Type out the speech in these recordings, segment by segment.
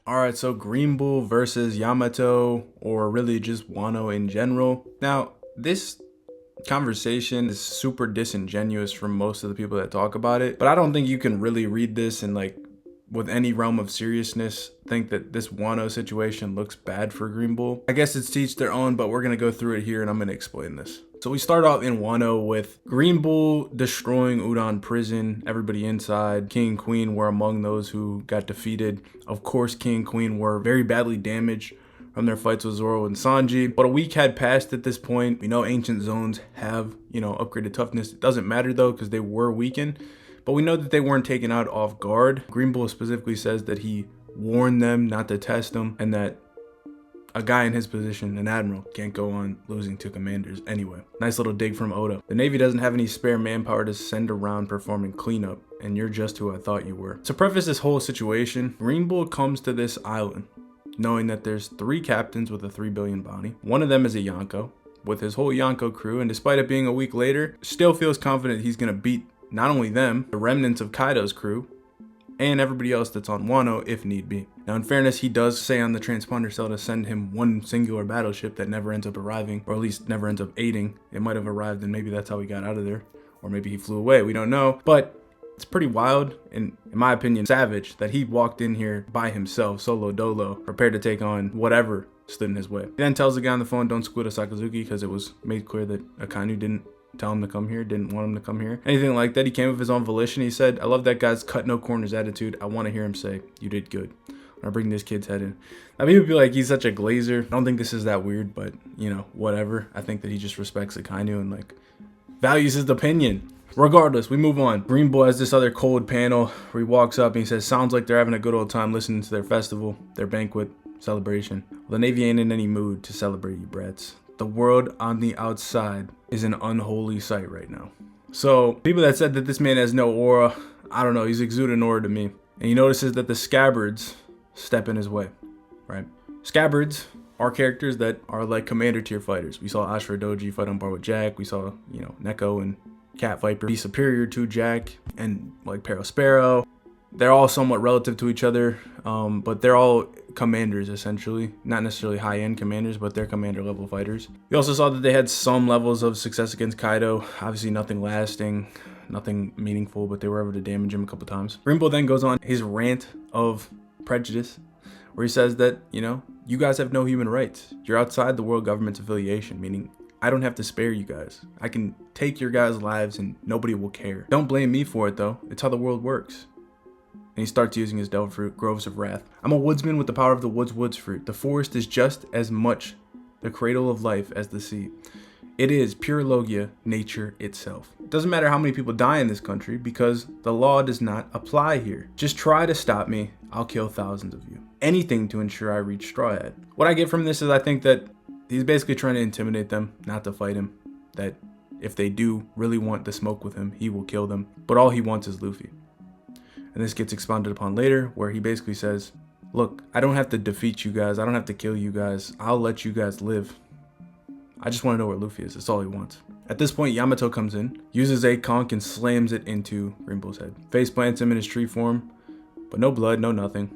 Alright, so Greenbull versus Yamato, or really just Wano in general. Now, this conversation is super disingenuous from most of the people that talk about it, but I don't think you can really read this and like with any realm of seriousness think that this Wano situation looks bad for Greenbull. I guess it's to each their own, but we're gonna go through it here and I'm gonna explain this. So we start off in Wano with Greenbull destroying Udon prison, everybody inside. King and Queen were among those who got defeated. Of course, King and Queen were very badly damaged from their fights with Zoro and Sanji. But a week had passed at this point. We know ancient zones have, upgraded toughness. It doesn't matter though, because they were weakened. But we know that they weren't taken out off guard. Greenbull specifically says that he warned them not to test them, and that a guy in his position, an admiral, can't go on losing to commanders anyway. Nice little dig from Oda. The Navy doesn't have any spare manpower to send around performing cleanup, and you're just who I thought you were. To preface this whole situation, Greenbull comes to this island knowing that there's 3 captains with a 3 billion bounty. One of them is a Yonko with his whole Yonko crew, and despite it being a week later, still feels confident he's gonna beat not only them, the remnants of Kaido's crew, and everybody else that's on Wano if need be. Now, in fairness, he does say on the transponder cell to send him one singular battleship that never ends up arriving, or at least never ends up aiding. It might have arrived and maybe that's how he got out of there, or maybe he flew away, we don't know. But it's pretty wild and, in my opinion, savage that he walked in here by himself, solo dolo, prepared to take on whatever stood in his way. He then tells the guy on the phone, don't screw to Sakazuki, because it was made clear that Akainu didn't tell him to come here, didn't want him to come here, anything like that. He came of his own volition. He said, I love that guy's cut no corners attitude. I want to hear him say, you did good. I bring this kid's head in. I mean, people be like, he's such a glazer. I don't think this is that weird, but whatever. I think that he just respects Akainu and like values his opinion. Regardless, we move on. Greenbull has this other cold panel where he walks up and he says, sounds like they're having a good old time listening to their festival, their banquet, celebration. Well, the Navy ain't in any mood to celebrate, you brats. The world on the outside is an unholy sight right now. So people that said that this man has no aura, I don't know, he's exuding aura to me. And he notices that the scabbards step in his way, right? Scabbards are characters that are like commander tier fighters. We saw Ashura Doji fight on par with Jack. We saw, Neko and Cat Viper be superior to Jack and like Sparrow. They're all somewhat relative to each other, but they're all commanders essentially. Not necessarily high-end commanders, but they're commander level fighters. We also saw that they had some levels of success against Kaido. Obviously nothing lasting, nothing meaningful, but they were able to damage him a couple times. Greenbull then goes on his rant of prejudice, where he says that, you guys have no human rights. You're outside the world government's affiliation, meaning I don't have to spare you guys. I can take your guys' lives and nobody will care. Don't blame me for it though. It's how the world works. And he starts using his devil fruit, Groves of Wrath. I'm a woodsman with the power of the woods fruit. The forest is just as much the cradle of life as the sea. It is pure logia, nature itself. It doesn't matter how many people die in this country because the law does not apply here. Just try to stop me, I'll kill thousands of you. Anything to ensure I reach Straw Hat. What I get from this is I think that he's basically trying to intimidate them, not to fight him. That if they do really want to smoke with him, he will kill them. But all he wants is Luffy. And this gets expounded upon later, where he basically says, look, I don't have to defeat you guys. I don't have to kill you guys. I'll let you guys live. I just want to know where Luffy is. That's all he wants. At this point, Yamato comes in, uses a conch and slams it into Greenbull's head. Face plants him in his tree form, but no blood, no nothing.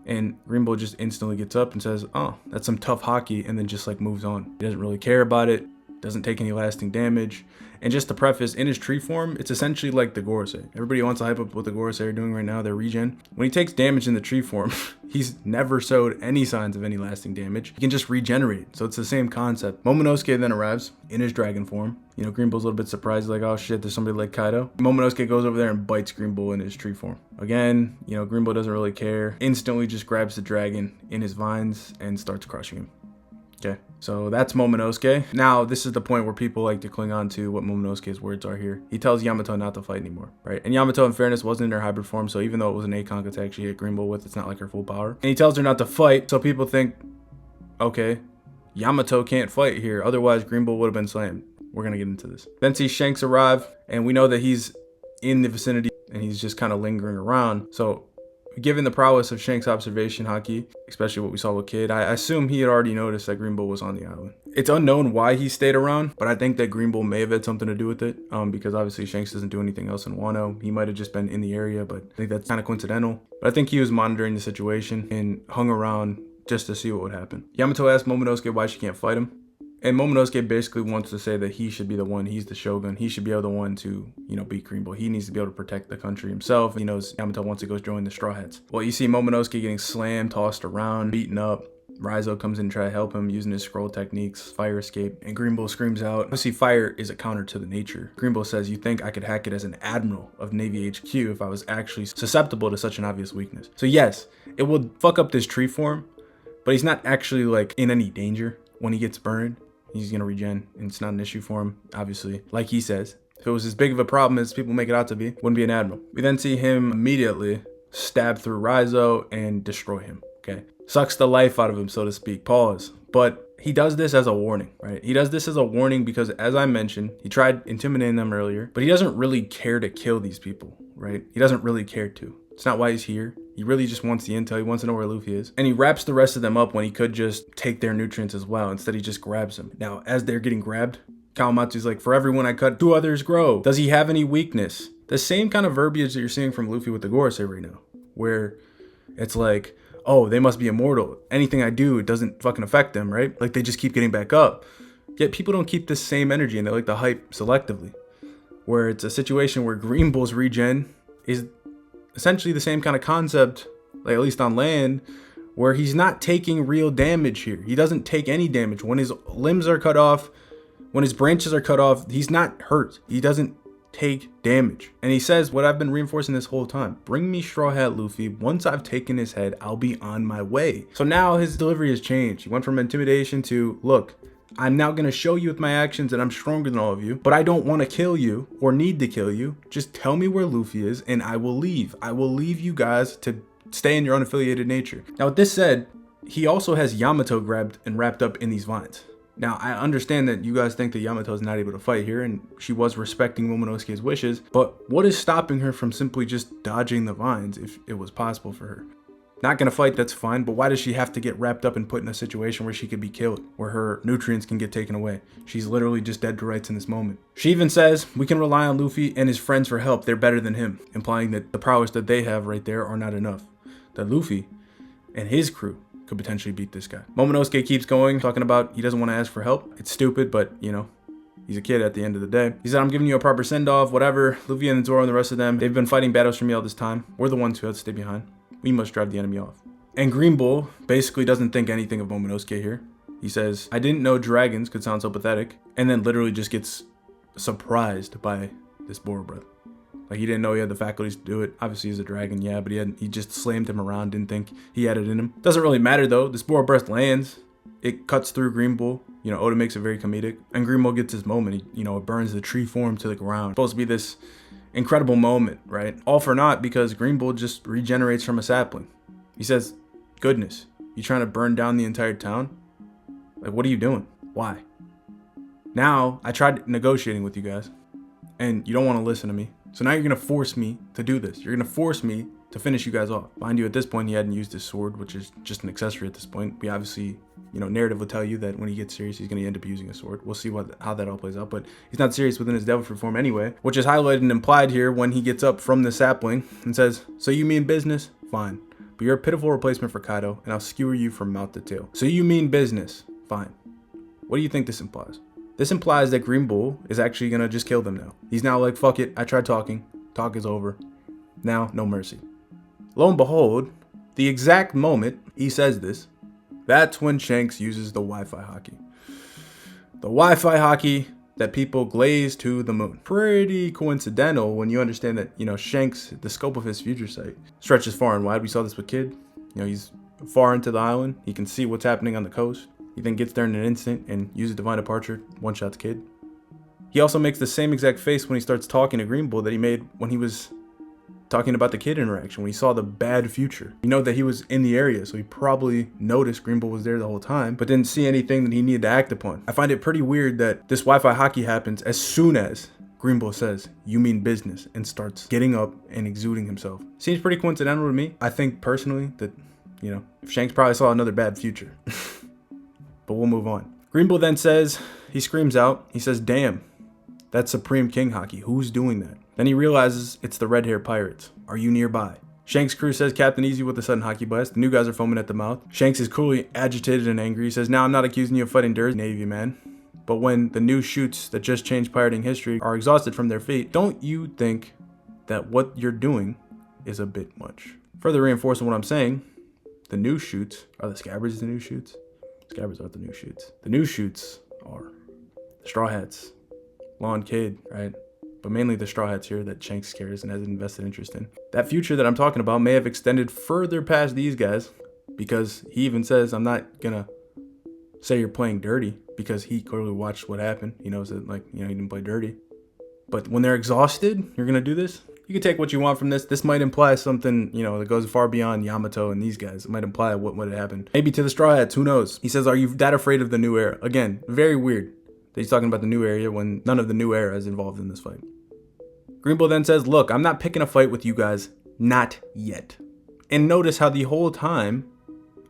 And Greenbull just instantly gets up and says, oh, that's some tough hockey, and then just like moves on. He doesn't really care about it, doesn't take any lasting damage. And just to preface, in his tree form, it's essentially like the Gorosei. Everybody wants to hype up what the Gorosei are doing right now, their regen. When he takes damage in the tree form, he's never showed any signs of any lasting damage. He can just regenerate, so it's the same concept. Momonosuke then arrives in his dragon form. Greenbull's a little bit surprised, like, oh shit, there's somebody like Kaido. Momonosuke goes over there and bites Greenbull in his tree form. Again, Greenbull doesn't really care. Instantly just grabs the dragon in his vines and starts crushing him. Okay, so that's Momonosuke. Now, this is the point where people like to cling on to what Momonosuke's words are here. He tells Yamato not to fight anymore, right? And Yamato, in fairness, wasn't in her hybrid form, so even though it was an A-Conk attack she hit Greenbull with, it's not like her full power. And he tells her not to fight, so people think, okay, Yamato can't fight here, otherwise Greenbull would have been slammed. We're gonna get into this. Then see Shanks arrive, and we know that he's in the vicinity, and he's just kind of lingering around, so given the prowess of Shanks' observation haki, especially what we saw with Kid, I assume he had already noticed that Greenbull was on the island. It's unknown why he stayed around, but I think that Greenbull may have had something to do with it, because obviously Shanks doesn't do anything else in Wano. He might have just been in the area, but I think that's kind of coincidental. But I think he was monitoring the situation and hung around just to see what would happen. Yamato asked Momonosuke why she can't fight him. And Momonosuke basically wants to say that he should be the one, he's the shogun. He should be able the one to, beat Greenbull. He needs to be able to protect the country himself. He knows Yamato wants to go join the Straw Hats. Well, you see Momonosuke getting slammed, tossed around, beaten up. Raizo comes in to try to help him using his scroll techniques, fire escape, and Greenbull screams out, obviously fire is a counter to the nature. Greenbull says, you think I could hack it as an admiral of Navy HQ if I was actually susceptible to such an obvious weakness. So yes, it will fuck up this tree form, but he's not actually like in any danger when he gets burned. He's gonna regen, and it's not an issue for him, obviously. Like he says, if it was as big of a problem as people make it out to be, wouldn't be an admiral. We then see him immediately stab through Raizo and destroy him, okay? Sucks the life out of him, so to speak, pause. But he does this as a warning, right? He does this as a warning because, as I mentioned, he tried intimidating them earlier, but he doesn't really care to kill these people, right? He doesn't really care to. It's not why he's here. He really just wants the intel. He wants to know where Luffy is. And he wraps the rest of them up when he could just take their nutrients as well. Instead, he just grabs them. Now, as they're getting grabbed, Kawamatsu's like, for everyone I cut, 2 others grow. Does he have any weakness? The same kind of verbiage that you're seeing from Luffy with the Gorosei right now, where it's like, oh, they must be immortal. Anything I do, it doesn't fucking affect them, right? Like, they just keep getting back up. Yet people don't keep this same energy, and they like to hype selectively. Where it's a situation where Greenbull's regen is essentially the same kind of concept, like at least on land, where he's not taking real damage here. He doesn't take any damage. When his limbs are cut off, when his branches are cut off, he's not hurt. He doesn't take damage. And he says what I've been reinforcing this whole time: bring me Straw Hat Luffy. Once I've taken his head, I'll be on my way. So now his delivery has changed. He went from intimidation to, look, I'm now going to show you with my actions that I'm stronger than all of you, but I don't want to kill you or need to kill you. Just tell me where Luffy is and I will leave. I will leave you guys to stay in your unaffiliated nature. Now, with this said, he also has Yamato grabbed and wrapped up in these vines. Now, I understand that you guys think that Yamato is not able to fight here, and she was respecting Momonosuke's wishes, but what is stopping her from simply just dodging the vines if it was possible for her? Not gonna fight, that's fine, but why does she have to get wrapped up and put in a situation where she could be killed, where her nutrients can get taken away? She's literally just dead to rights in this moment. She even says, we can rely on Luffy and his friends for help, they're better than him, implying that the prowess that they have right there are not enough. That Luffy and his crew could potentially beat this guy. Momonosuke keeps going, talking about he doesn't want to ask for help. It's stupid, but he's a kid at the end of the day. He said, I'm giving you a proper send-off, whatever. Luffy and Zoro and the rest of them, they've been fighting battles for me all this time. We're the ones who have to stay behind. We must drive the enemy off. And Greenbull basically doesn't think anything of Momonosuke here. He says, I didn't know dragons could sound so pathetic. And then literally just gets surprised by this Boro breath. Like, he didn't know he had the faculties to do it. Obviously he's a dragon, yeah, but he just slammed him around, didn't think he had it in him. Doesn't really matter though. This Boro breath lands. It cuts through Greenbull. Oda makes it very comedic. And Greenbull gets his moment. It burns the tree form to the ground. It's supposed to be this incredible moment, right? All for naught because Greenbull just regenerates from a sapling. He says, goodness, you trying to burn down the entire town? Like, what are you doing? Why? Now, I tried negotiating with you guys, and you don't want to listen to me. So now you're going to force me to do this. You're going to force me to finish you guys off. Mind you, at this point, he hadn't used his sword, which is just an accessory at this point. We obviously, narrative will tell you that when he gets serious, he's going to end up using a sword. We'll see how that all plays out, but he's not serious within his devil fruit form anyway, which is highlighted and implied here when he gets up from the sapling and says, so you mean business? Fine. But you're a pitiful replacement for Kaido, and I'll skewer you from mouth to tail. So you mean business? Fine. What do you think this implies? This implies that Greenbull is actually going to just kill them now. He's now like, fuck it, I tried talking. Talk is over. Now, no mercy. Lo and behold, the exact moment he says this, that's when Shanks uses the Wi-Fi haki. The Wi-Fi haki that people glaze to the moon. Pretty coincidental when you understand that, Shanks, the scope of his future sight stretches far and wide. We saw this with Kid. He's far into the island. He can see what's happening on the coast. He then gets there in an instant and uses Divine Departure, one-shots Kid. He also makes the same exact face when he starts talking to Greenbull that he made when he was talking about the Kid interaction, when he saw the bad future. That he was in the area, so he probably noticed Greenbull was there the whole time, but didn't see anything that he needed to act upon. I find it pretty weird that this Wi-Fi haki happens as soon as Greenbull says, "You mean business," and starts getting up and exuding himself. Seems pretty coincidental to me. I think personally that, Shanks probably saw another bad future. But we'll move on. Greenbull then says, he screams out, he says, "Damn, that's Supreme King Haki. Who's doing that?" Then he realizes it's the red hair pirates. "Are you nearby?" Shanks' crew says Captain Easy with a sudden hockey blast. The new guys are foaming at the mouth. Shanks is clearly agitated and angry. He says, "Now I'm not accusing you of fighting dirty, Navy man. But when the new shoots that just changed pirating history are exhausted from their feet, don't you think that what you're doing is a bit much?" Further reinforcing what I'm saying, the new shoots, are the scabbards the new shoots? Scabbards aren't the new shoots. The new shoots are the Straw Hats, Law and Cade, right? But mainly the Straw Hats here that Shanks cares and has an invested interest in. That future that I'm talking about may have extended further past these guys, because he even says, "I'm not gonna say you're playing dirty," because he clearly watched what happened. He knows that, he didn't play dirty. But when they're exhausted, you're gonna do this? You can take what you want from this. This might imply something, that goes far beyond Yamato and these guys. It might imply what would have happened. Maybe to the Straw Hats, who knows? He says, "Are you that afraid of the new era?" Again, very weird that he's talking about the new era when none of the new era is involved in this fight. Greenbull then says, "Look, I'm not picking a fight with you guys. Not yet." And notice how the whole time,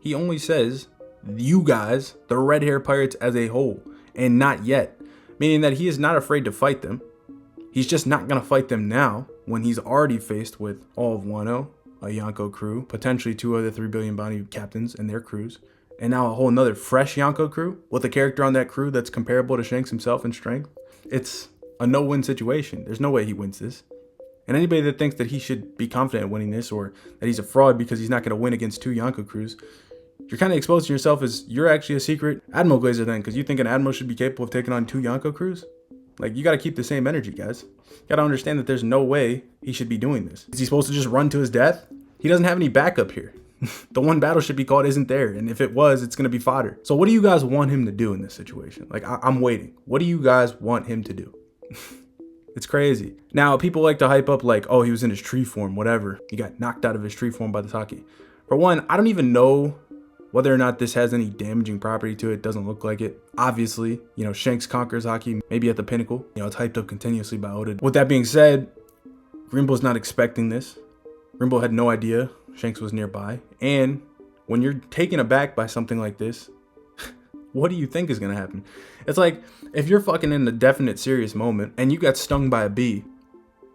he only says, "you guys," the red hair pirates as a whole, and "not yet." Meaning that he is not afraid to fight them. He's just not going to fight them now when he's already faced with all of Wano, a Yonko crew, potentially 2 other 3 billion bounty captains and their crews, and now a whole nother fresh Yonko crew with a character on that crew that's comparable to Shanks himself in strength. It's a no-win situation. There's no way he wins this. And anybody that thinks that he should be confident in winning this, or that he's a fraud because he's not going to win against 2 Yonko crews, you're kind of exposing yourself as you're actually a secret Admiral Glazer then, because you think an Admiral should be capable of taking on 2 Yonko crews? You got to keep the same energy, guys. You got to understand that there's no way he should be doing this. Is he supposed to just run to his death? He doesn't have any backup here. The one battleship he called isn't there, and if it was, it's going to be fodder. So what do you guys want him to do in this situation? I'm waiting. What do you guys want him to do? It's crazy. Now, people like to hype up oh, he was in his tree form, whatever. He got knocked out of his tree form by the Saki. For one, I don't even know whether or not this has any damaging property to it. Doesn't look like it. Obviously, Shanks conquers Haki, maybe at the pinnacle. It's hyped up continuously by Oda. With that being said, Greenbull's not expecting this. Greenbull had no idea Shanks was nearby. And when you're taken aback by something like this, what do you think is going to happen? It's like, if you're fucking in a definite serious moment and you got stung by a bee,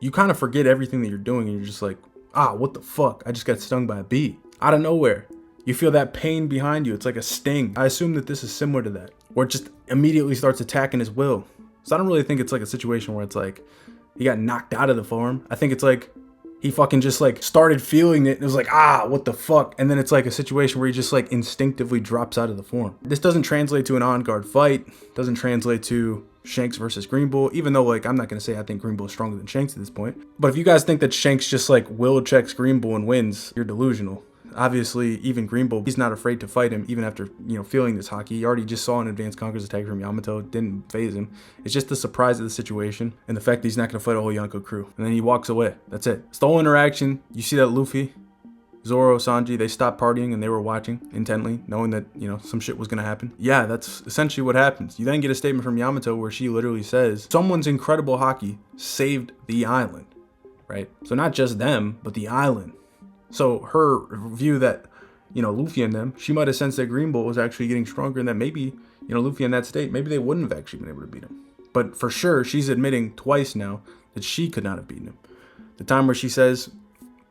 you kind of forget everything that you're doing and you're just like, what the fuck? I just got stung by a bee. Out of nowhere. You feel that pain behind you. It's like a sting. I assume that this is similar to that, where it just immediately starts attacking his will. So I don't really think it's like a situation where it's like he got knocked out of the form. I think it's like he fucking just started feeling it. It was like, what the fuck? And then it's like a situation where he just instinctively drops out of the form. This doesn't translate to an on-guard fight. Doesn't translate to Shanks versus Greenbull, even though I'm not going to say I think Greenbull is stronger than Shanks at this point. But if you guys think that Shanks just will checks Greenbull and wins, you're delusional. Obviously, even Greenbull, he's not afraid to fight him, even after, feeling this Haki. He already just saw an advanced conqueror's attack from Yamato. It didn't phase him. It's just the surprise of the situation and the fact that he's not going to fight a whole Yonko crew. And then he walks away. That's it. It's the whole interaction. You see that Luffy, Zoro, Sanji, they stopped partying and they were watching intently, knowing that, some shit was going to happen. Yeah, that's essentially what happens. You then get a statement from Yamato where she literally says, someone's incredible Haki saved the island, right? So not just them, but the island. So her view that, Luffy and them, she might have sensed that Greenbull was actually getting stronger and that maybe, Luffy in that state, maybe they wouldn't have actually been able to beat him. But for sure, she's admitting twice now that she could not have beaten him. The time where she says,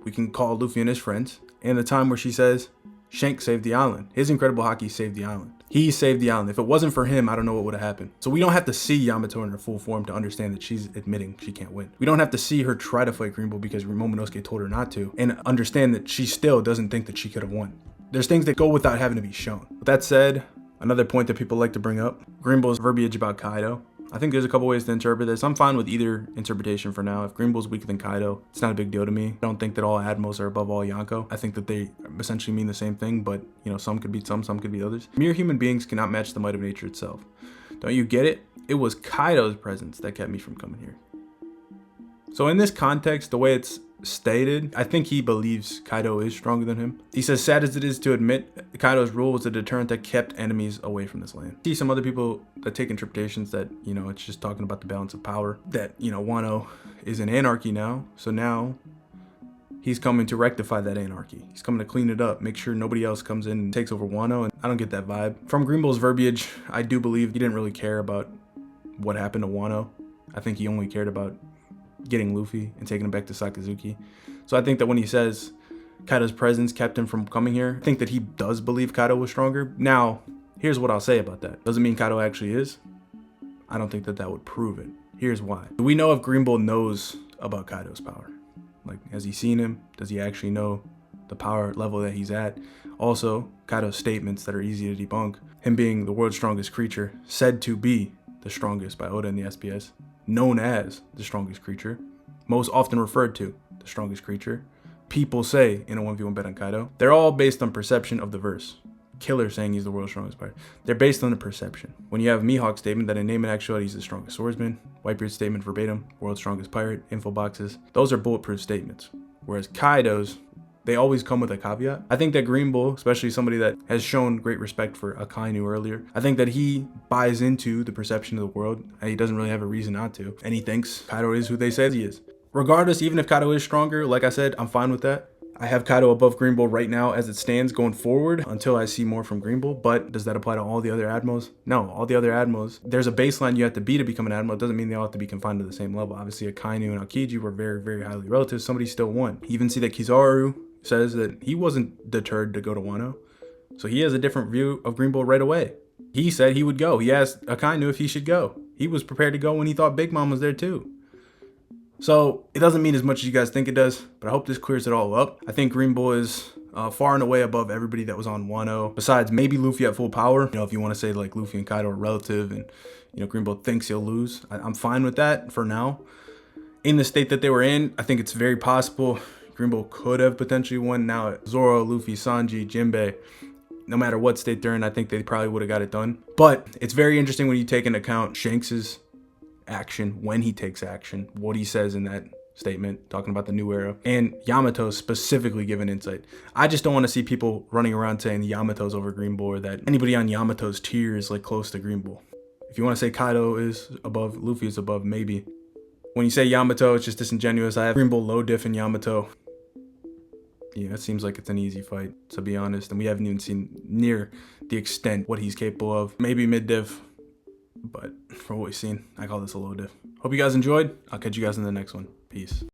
we can call Luffy and his friends, and the time where she says, Shanks saved the island. His incredible Haki saved the island. He saved the island. If it wasn't for him, I don't know what would have happened. So we don't have to see Yamato in her full form to understand that she's admitting she can't win. We don't have to see her try to fight Greenbull because Momonosuke told her not to, and understand that she still doesn't think that she could have won. There's things that go without having to be shown. With that said, another point that people like to bring up, Greenbull's verbiage about Kaido. I think there's a couple ways to interpret this. I'm fine with either interpretation for now. If Greenbull's weaker than Kaido, it's not a big deal to me. I don't think that all Admirals are above all Yonko. I think that they essentially mean the same thing, but some could beat some could beat others. Mere human beings cannot match the might of nature itself. Don't you get it? It was Kaido's presence that kept me from coming here. So in this context, the way it's stated, I think he believes Kaido is stronger than him. He says, sad as it is to admit, Kaido's rule was a deterrent that kept enemies away from this land. I see some other people that take interpretations that, you know, it's just talking about the balance of power, that, you know, Wano is an anarchy now. So now he's coming to rectify that anarchy. He's coming to clean it up, make sure nobody else comes in and takes over Wano. And I don't get that vibe. From Greenbull's verbiage, I do believe he didn't really care about what happened to Wano. I think he only cared about getting Luffy and taking him back to Sakazuki. So I think that when he says Kaido's presence kept him from coming here, I think that he does believe Kaido was stronger. Now, here's what I'll say about that. Doesn't mean Kaido actually is. I don't think that that would prove it. Here's why. Do we know if Greenbull knows about Kaido's power? Like, has he seen him? Does he actually know the power level that he's at? Also, Kaido's statements that are easy to debunk. Him being the world's strongest creature, said to be the strongest by Oda in the SPS, known as the strongest creature, most often referred to the strongest creature. People say in a 1v1 bet on Kaido. They're all based on perception of the verse. Killer saying he's the world's strongest fighter. They're based on the perception. When you have Mihawk's statement that in name and actuality he's the strongest swordsman, Whitebeard's statement verbatim, world's strongest pirate, info boxes, those are bulletproof statements. Whereas Kaido's, they always come with a caveat. I think that Greenbull, especially somebody that has shown great respect for Akainu earlier, I think that he buys into the perception of the world and he doesn't really have a reason not to. And he thinks Kaido is who they say he is. Regardless, even if Kaido is stronger, like I said, I'm fine with that. I have Kaido above Greenbull right now as it stands going forward until I see more from Greenbull. But does that apply to all the other Admirals? No, all the other Admirals, there's a baseline you have to be to become an Admiral. It doesn't mean they all have to be confined to the same level. Obviously, Akainu and Aokiji were very, very highly relative. Somebody still won. You even see that Kizaru says that he wasn't deterred to go to Wano. So he has a different view of Greenbull right away. He said he would go. He asked Akainu if he should go. He was prepared to go when he thought Big Mom was there too. So it doesn't mean as much as you guys think it does, but I hope this clears it all up. I think Greenbull is far and away above everybody that was on Wano, besides maybe Luffy at full power. You know, if you want to say like Luffy and Kaido are relative and, you know, Greenbull thinks he'll lose, I'm fine with that for now. In the state that they were in, I think it's very possible Greenbull could have potentially won. Now, Zoro, Luffy, Sanji, Jinbei, no matter what state they're in, I think they probably would have got it done. But it's very interesting when you take into account Shanks's action, when he takes action, what he says in that statement, talking about the new era, and Yamato specifically giving insight. I just don't want to see people running around saying Yamato's over Greenbull or that anybody on Yamato's tier is like close to Greenbull. If you want to say Kaido is above, Luffy is above, maybe. When you say Yamato, it's just disingenuous. I have Greenbull low diff in Yamato. Yeah, it seems like it's an easy fight, to be honest, and we haven't even seen near the extent what he's capable of. Maybe mid diff, but for what we've seen, I call this a low diff. Hope you guys enjoyed. I'll catch you guys in the next one. Peace.